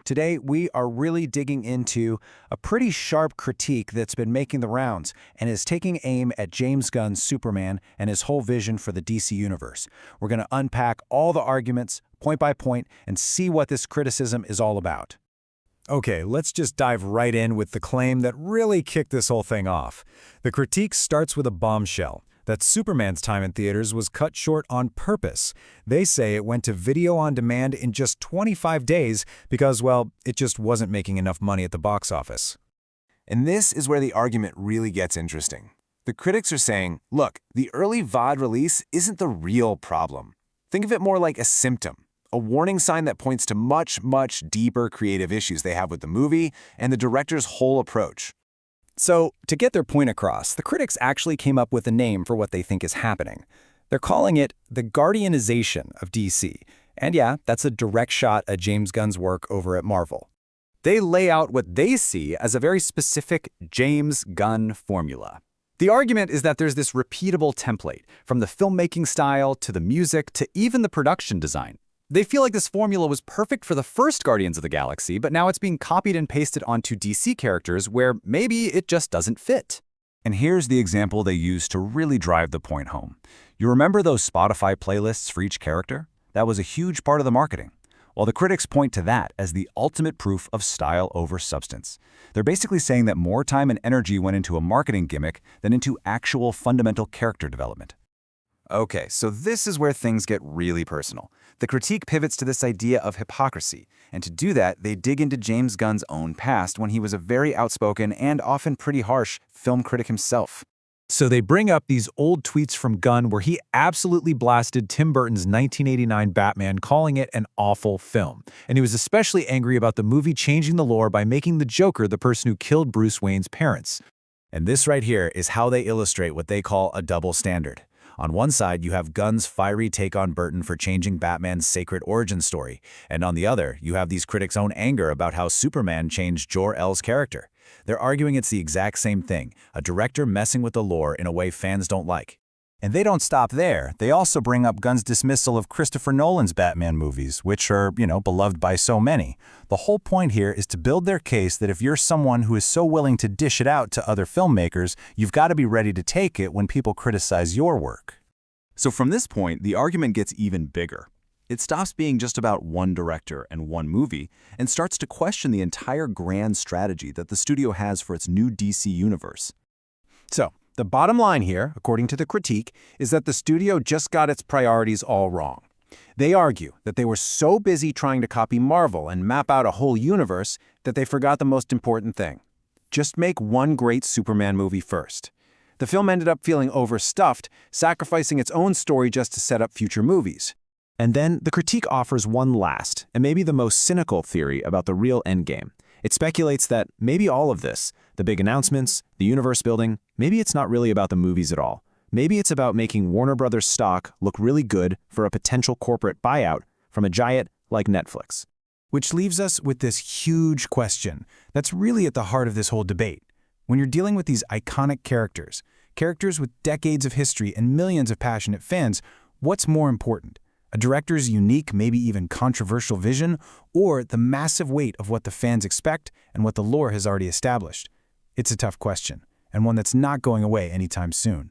Today, we are really digging into a pretty sharp critique that's been making the rounds and is taking aim at James Gunn's Superman and his whole vision for the DC Universe. We're going to unpack all the arguments, point by point, and see what this criticism is all about. Okay, let's just dive right in with the claim that really kicked this whole thing off. The critique starts with a bombshell, that Superman's time in theaters was cut short on purpose. They say it went to video on demand in just 25 days because, well, it just wasn't making enough money at the box office. And this is where the argument really gets interesting. The critics are saying, look, the early VOD release isn't the real problem. Think of it more like a symptom, a warning sign that points to much, much deeper creative issues they have with the movie and the director's whole approach. So, to get their point across, the critics actually came up with a name for what they think is happening. They're calling it the Guardianization of DC. And yeah, that's a direct shot at James Gunn's work over at Marvel. They lay out what they see as a very specific James Gunn formula. The argument is that there's this repeatable template, from the filmmaking style to the music to even the production design. They feel like this formula was perfect for the first Guardians of the Galaxy, but now it's being copied and pasted onto DC characters where maybe it just doesn't fit. And here's the example they use to really drive the point home. You remember those Spotify playlists for each character? That was a huge part of the marketing. Well, the critics point to that as the ultimate proof of style over substance. They're basically saying that more time and energy went into a marketing gimmick than into actual fundamental character development. Okay, so this is where things get really personal. The critique pivots to this idea of hypocrisy, and to do that, they dig into James Gunn's own past when he was a very outspoken and often pretty harsh film critic himself. So they bring up these old tweets from Gunn where he absolutely blasted Tim Burton's 1989 Batman, calling it an awful film. And he was especially angry about the movie changing the lore by making the Joker the person who killed Bruce Wayne's parents. And this right here is how they illustrate what they call a double standard. On one side, you have Gunn's fiery take on Burton for changing Batman's sacred origin story, and on the other, you have these critics' own anger about how Superman changed Jor-El's character. They're arguing it's the exact same thing, a director messing with the lore in a way fans don't like. And they don't stop there. They also bring up Gunn's dismissal of Christopher Nolan's Batman movies, which are, beloved by so many. The whole point here is to build their case that if you're someone who is so willing to dish it out to other filmmakers, you've got to be ready to take it when people criticize your work. So from this point, the argument gets even bigger. It stops being just about one director and one movie and starts to question the entire grand strategy that the studio has for its new DC universe. So, the bottom line here, according to the critique, is that the studio just got its priorities all wrong. They argue that they were so busy trying to copy Marvel and map out a whole universe that they forgot the most important thing. Just make one great Superman movie first. The film ended up feeling overstuffed, sacrificing its own story just to set up future movies. And then the critique offers one last, and maybe the most cynical theory about the real endgame. It speculates that maybe all of this, the big announcements, the universe building, maybe it's not really about the movies at all. Maybe it's about making Warner Brothers stock look really good for a potential corporate buyout from a giant like Netflix. Which leaves us with this huge question that's really at the heart of this whole debate. When you're dealing with these iconic characters with decades of history and millions of passionate fans, what's more important? A director's unique, maybe even controversial vision, or the massive weight of what the fans expect and what the lore has already established? It's a tough question, and one that's not going away anytime soon.